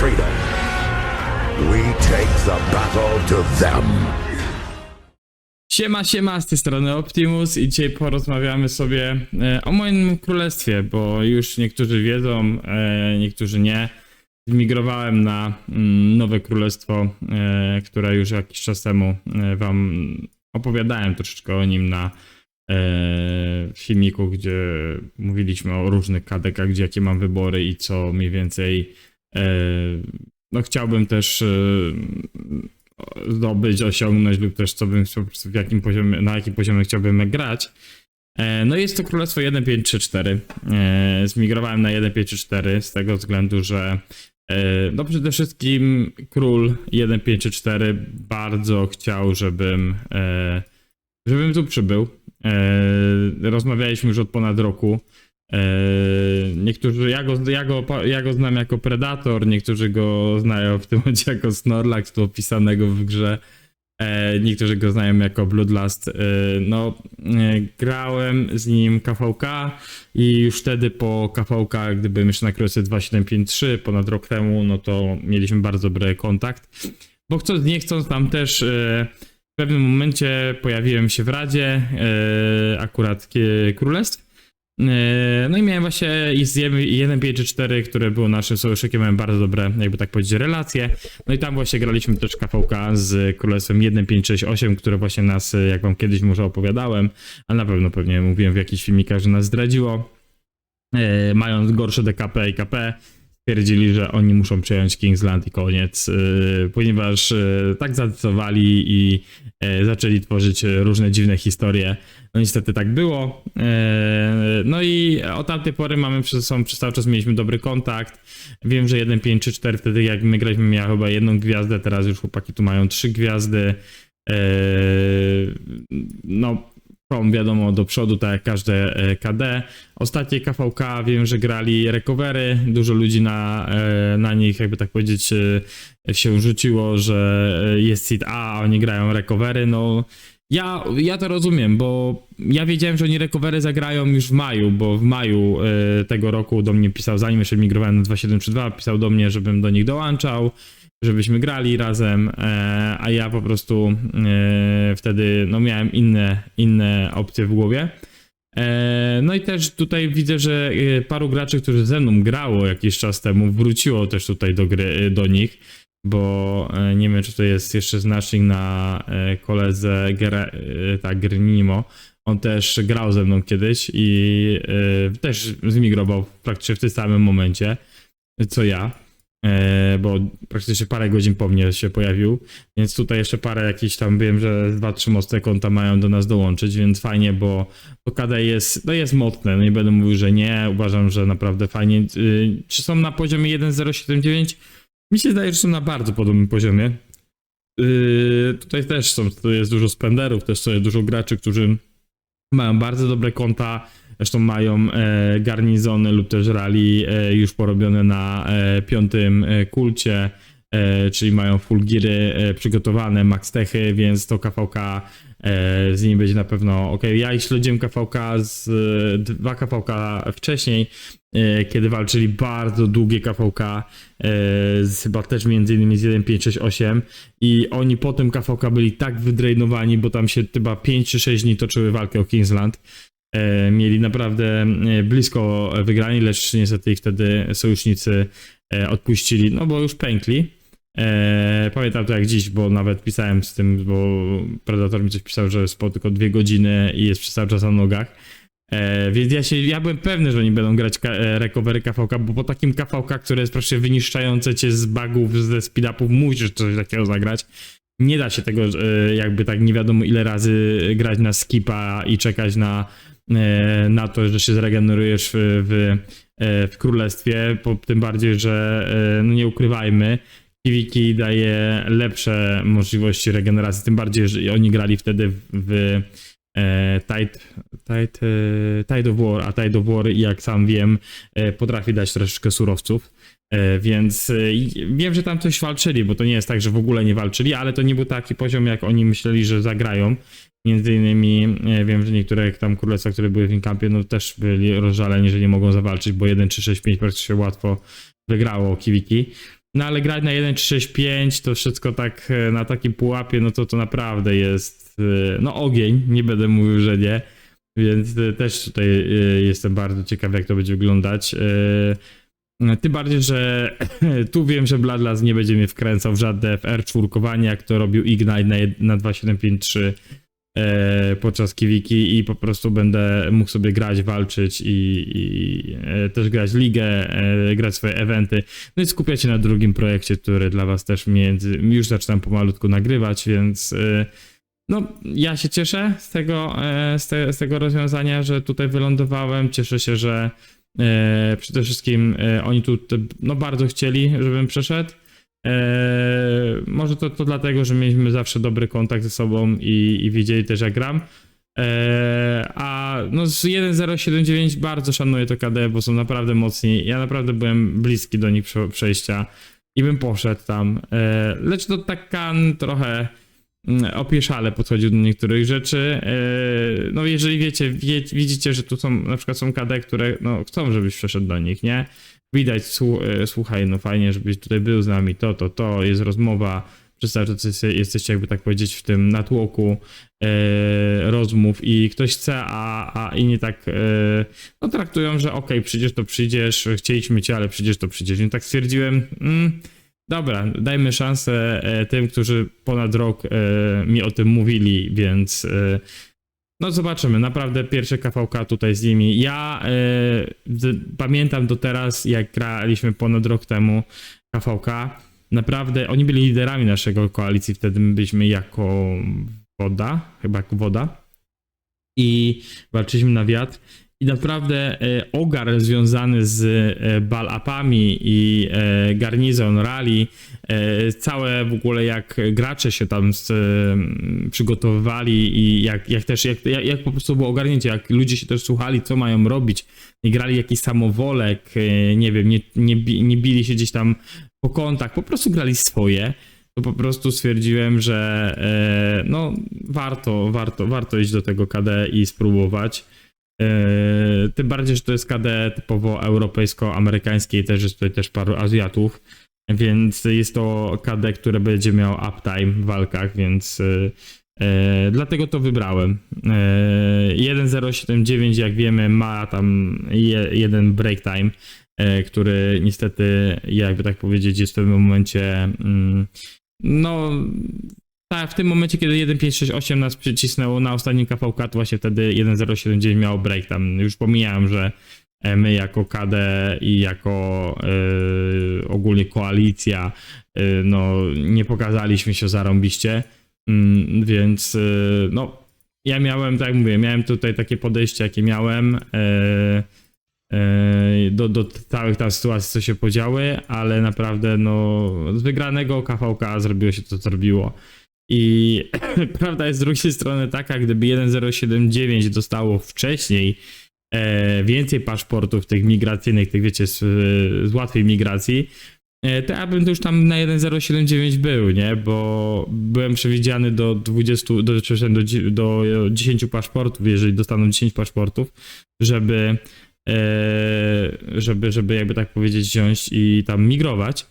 freedom. We take the battle to them. Siema, z tej strony Optimus i dzisiaj porozmawiamy sobie o moim królestwie, bo już niektórzy wiedzą, niektórzy nie. Zmigrowałem na nowe królestwo, które już jakiś czas temu wam opowiadałem troszeczkę o nim na filmiku, gdzie mówiliśmy o różnych kadekach, gdzie jakie mam wybory i co mniej więcej no chciałbym też zdobyć, osiągnąć lub też co bym po prostu na jakim poziomie chciałbym grać. No jest to królestwo 1534. Zmigrowałem na 1534 z tego względu, że no przede wszystkim król 1534 bardzo chciał, żebym tu przybył. Rozmawialiśmy już od ponad roku. Niektórzy, ja go znam jako Predator, niektórzy go znają w tym momencie jako Snorlax, tu opisanego w grze. Niektórzy go znają jako Bloodlust. Grałem z nim KVK i już wtedy po KVK, gdy byłem jeszcze na królestwie 2753 ponad rok temu, no to mieliśmy bardzo dobry kontakt. Bo chcąc nie chcąc tam też w pewnym momencie pojawiłem się w Radzie akurat Królestw. No i miałem właśnie z 1534, które było naszym sojusznikiem, miałem bardzo dobre, jakby tak powiedzieć, relacje. No i tam właśnie graliśmy też KVK z Królestwem 1568, które właśnie nas, jak wam kiedyś może opowiadałem, a na pewno pewnie mówiłem w jakichś filmikach, że nas zdradziło. Mając gorsze DKP i KP, stwierdzili, że oni muszą przejąć Kingsland i koniec, ponieważ tak zadecydowali i zaczęli tworzyć różne dziwne historie. No niestety tak było. No i od tamtej pory przez cały czas mieliśmy dobry kontakt. Wiem, że 1534 wtedy jak my graliśmy miał chyba 1 gwiazdę, teraz już chłopaki tu mają 3 gwiazdy. No wiadomo, do przodu, tak jak każde KD. Ostatnie KVK wiem, że grali recovery, dużo ludzi na nich, jakby tak powiedzieć, się rzuciło, że jest seed A oni grają recovery. No ja to rozumiem, bo ja wiedziałem, że oni recovery zagrają już w maju, bo w maju tego roku do mnie pisał, zanim jeszcze migrowałem na 2732, pisał do mnie, żebym do nich dołączał, żebyśmy grali razem, a ja po prostu wtedy no miałem inne opcje w głowie. No i też tutaj widzę, że paru graczy, którzy ze mną grało jakiś czas temu, wróciło też tutaj do gry, do nich, bo nie wiem, czy to jest jeszcze znacznik na koledze Gernimo. On też grał ze mną kiedyś i też zmigrował praktycznie w tym samym momencie, co ja. Bo praktycznie parę godzin po mnie się pojawił, więc tutaj jeszcze parę jakichś tam, wiem, że 2-3 mocne konta mają do nas dołączyć, więc fajnie, bo to KD jest mocne, no nie będę mówił, że nie, uważam, że naprawdę fajnie. Czy są na poziomie 1.079? Mi się zdaje, że są na bardzo podobnym poziomie. Tutaj też jest dużo spenderów, też jest dużo graczy, którzy mają bardzo dobre konta. Zresztą mają garnizony lub też rally już porobione na 5. kulcie, czyli mają full geary przygotowane, max techy, więc to KVK z nimi będzie na pewno ok. Ja śledziłem KVK dwa KVK wcześniej, kiedy walczyli bardzo długie KVK, chyba też między innymi z 1568 i oni po tym KVK byli tak wydrainowani, bo tam się chyba 5 czy 6 dni toczyły walki o Kingsland. Mieli naprawdę blisko wygrani, lecz niestety ich wtedy sojusznicy odpuścili, no bo już pękli. Pamiętam to jak dziś, bo nawet pisałem z tym, bo Predator mi coś pisał, że spał tylko 2 godziny i jest przez cały czas na nogach. Więc ja byłem pewny, że oni będą grać recovery KVK, bo po takim KVK, które jest praktycznie wyniszczające cię z bugów, ze speed-upów, musisz coś takiego zagrać. Nie da się tego jakby tak nie wiadomo ile razy grać na skipa i czekać na to, że się zregenerujesz w królestwie, tym bardziej, że no nie ukrywajmy, PvK daje lepsze możliwości regeneracji, tym bardziej, że oni grali wtedy w Tide of War, a Tide of War, jak sam wiem, potrafi dać troszeczkę surowców. Więc wiem, że tam coś walczyli, bo to nie jest tak, że w ogóle nie walczyli, ale to nie był taki poziom, jak oni myśleli, że zagrają. Między innymi wiem, że niektóre tam królestwa, które były w Inkampie, no też byli rozżaleni, że nie mogą zawalczyć, bo 1 3 6 5 praktycznie łatwo wygrało Kiwiki. No ale grać na 1.365 to wszystko tak na takim pułapie, no to naprawdę jest no ogień, nie będę mówił, że nie. Więc też tutaj jestem bardzo ciekaw, jak to będzie wyglądać. Tym bardziej, że tu wiem, że Bloodlust nie będzie mnie wkręcał w żadne FR4-kowanie, jak to robił Ignite na 2.753 podczas Kiwiki i po prostu będę mógł sobie grać, walczyć i też grać ligę, grać swoje eventy. No i skupiać się na drugim projekcie, który dla was też już zaczynam pomalutku nagrywać, więc no ja się cieszę z tego rozwiązania, że tutaj wylądowałem. Cieszę się, że przede wszystkim oni tu no bardzo chcieli, żebym przeszedł. Może to dlatego, że mieliśmy zawsze dobry kontakt ze sobą i wiedzieli też, jak gram. A no z 1.079 bardzo szanuję to KD, bo są naprawdę mocni. Ja naprawdę byłem bliski do nich przejścia i bym poszedł tam. Lecz to Takan trochę opieszale podchodził do niektórych rzeczy. No jeżeli widzicie, że tu są na przykład są KD, które no, chcą, żebyś przeszedł do nich, nie? Widać, słuchaj, no fajnie, żebyś tutaj był z nami, to, jest rozmowa, przedstaw, że jesteście jakby tak powiedzieć w tym natłoku rozmów i ktoś chce, a inni tak no traktują, że okej, przyjdziesz to przyjdziesz, chcieliśmy cię, ale przyjdziesz to przyjdziesz. Więc tak stwierdziłem, dobra, dajmy szansę tym, którzy ponad rok mi o tym mówili, więc no zobaczymy, naprawdę pierwsze KVK tutaj z nimi. Ja pamiętam do teraz, jak graliśmy ponad rok temu KVK, naprawdę oni byli liderami naszego koalicji, wtedy my byliśmy jako woda i walczyliśmy na wiatr. I naprawdę ogar związany z bal-upami i garnizon, rally, całe w ogóle jak gracze się tam przygotowywali i jak po prostu było ogarnięcie, jak ludzie się też słuchali, co mają robić i grali jakiś samowolek, nie wiem, nie bili się gdzieś tam po kątach, po prostu grali swoje. To po prostu stwierdziłem, że no warto iść do tego KD i spróbować. Tym bardziej, że to jest KD typowo europejsko-amerykańskie i też jest tutaj też paru Azjatów, więc jest to KD, które będzie miał uptime w walkach, więc dlatego to wybrałem. 1.079, jak wiemy, ma tam jeden break time, który niestety, jakby tak powiedzieć, jest w tym momencie no tak, w tym momencie, kiedy 1.568 nas przycisnęło na ostatnim KVK, to właśnie wtedy 1.079 miał break. Tam już pomijałem, że my jako KD i jako ogólnie koalicja no nie pokazaliśmy się zarąbiście, więc no ja miałem, tak jak mówię, miałem tutaj takie podejście, jakie miałem do całych tam sytuacji, co się podziały, ale naprawdę no z wygranego KVK zrobiło się to, co zrobiło. I prawda jest z drugiej strony taka, gdyby 1.079 dostało wcześniej więcej paszportów tych migracyjnych, tych wiecie, z łatwej migracji, to ja bym to już tam na 1.079 był, nie? Bo byłem przewidziany do 10 paszportów, jeżeli dostaną 10 paszportów, żeby jakby tak powiedzieć wziąć i tam migrować.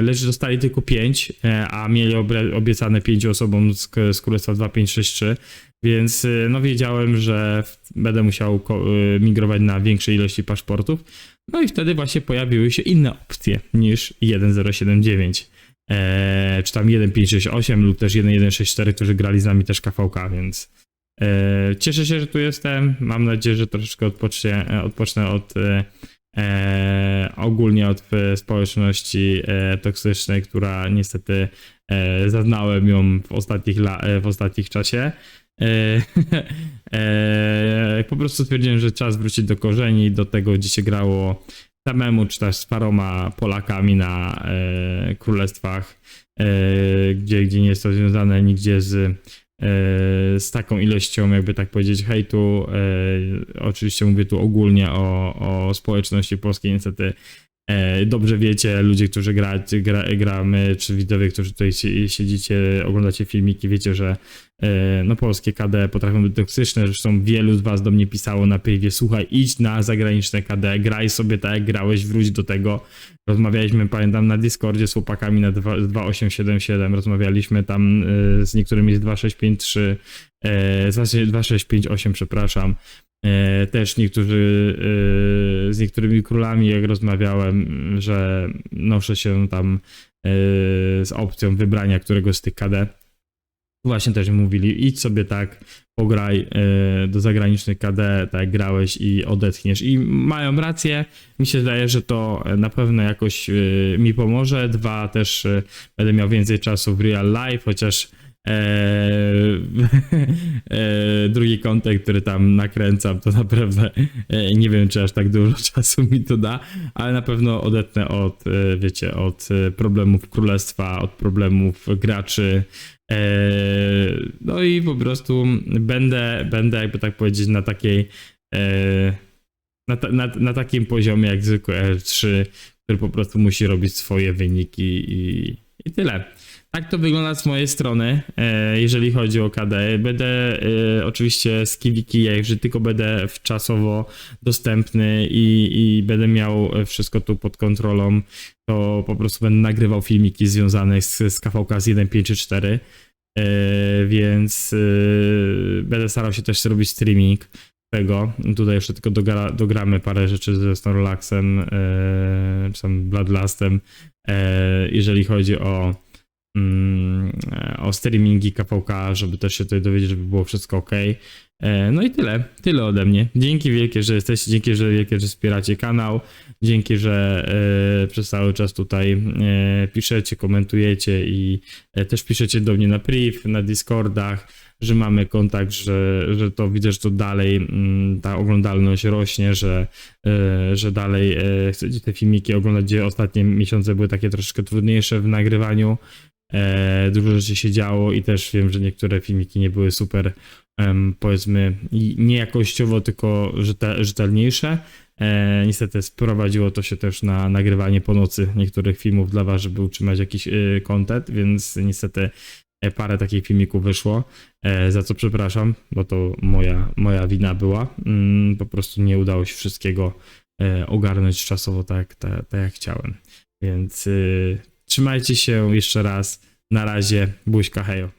Lecz dostali tylko 5, a mieli obiecane 5 osobom z Królestwa 2563, więc no wiedziałem, że będę musiał migrować na większej ilości paszportów. No i wtedy właśnie pojawiły się inne opcje niż 1.079, czy tam 1.568 lub też 1.164, którzy grali z nami też KVK, więc cieszę się, że tu jestem. Mam nadzieję, że troszeczkę odpocznę od ogólnie od społeczności toksycznej, która niestety zaznałem ją w ostatnich czasie. Po prostu stwierdziłem, że czas wrócić do korzeni, do tego, gdzie się grało samemu, czy też z paroma Polakami na królestwach, gdzie nie jest to związane nigdzie z taką ilością, jakby tak powiedzieć, hejtu. Oczywiście mówię tu ogólnie o społeczności polskiej, niestety dobrze wiecie, ludzie, którzy gramy, czy widzowie, którzy tutaj siedzicie, oglądacie filmiki, wiecie, że no polskie KD potrafią być toksyczne, zresztą wielu z was do mnie pisało na privie, słuchaj, idź na zagraniczne KD, graj sobie tak jak grałeś, wróć do tego. Rozmawialiśmy, pamiętam, na Discordzie z chłopakami na 2877, rozmawialiśmy tam z niektórymi z 2653, z 2658, przepraszam. Też z niektórymi królami, jak rozmawiałem, że noszę się tam z opcją wybrania któregoś z tych KD. Właśnie też mówili, idź sobie tak, pograj do zagranicznych KD, tak jak grałeś i odetchniesz. I mają rację, mi się zdaje, że to na pewno jakoś mi pomoże. 2, też będę miał więcej czasu w real life, chociaż drugi kontent, który tam nakręcam, to naprawdę nie wiem, czy aż tak dużo czasu mi to da, ale na pewno odetnę od, wiecie, od problemów królestwa, od problemów graczy. No i po prostu będę jakby tak powiedzieć na takiej na takim poziomie jak zwykły R3, który po prostu musi robić swoje wyniki i tyle. Tak to wygląda z mojej strony, jeżeli chodzi o KD. Będę oczywiście z KiwiKija, że tylko będę czasowo dostępny i będę miał wszystko tu pod kontrolą, to po prostu będę nagrywał filmiki związane z KVK z 1.5.4, więc będę starał się też zrobić streaming tego. Tutaj jeszcze tylko dogramy parę rzeczy ze Snorlaxem, czy tam Bloodlustem, jeżeli chodzi o streamingi KVK, żeby też się tutaj dowiedzieć, żeby było wszystko ok. No i tyle ode mnie. Dzięki wielkie, że jesteście, dzięki wielkie, że wspieracie kanał, dzięki, że przez cały czas tutaj piszecie, komentujecie i też piszecie do mnie na priv, na Discordach, że mamy kontakt, że to widzę, że to dalej ta oglądalność rośnie, że dalej chcecie te filmiki oglądać, gdzie ostatnie miesiące były takie troszeczkę trudniejsze w nagrywaniu. Dużo rzeczy się działo i też wiem, że niektóre filmiki nie były super, powiedzmy, nie jakościowo, tylko rzetelniejsze. Niestety sprowadziło to się też na nagrywanie po nocy niektórych filmów dla was, żeby utrzymać jakiś content, więc niestety parę takich filmików wyszło, za co przepraszam, bo to moja wina była. Po prostu nie udało się wszystkiego ogarnąć czasowo tak jak chciałem. Więc trzymajcie się jeszcze raz. Na razie, buźka, hejo.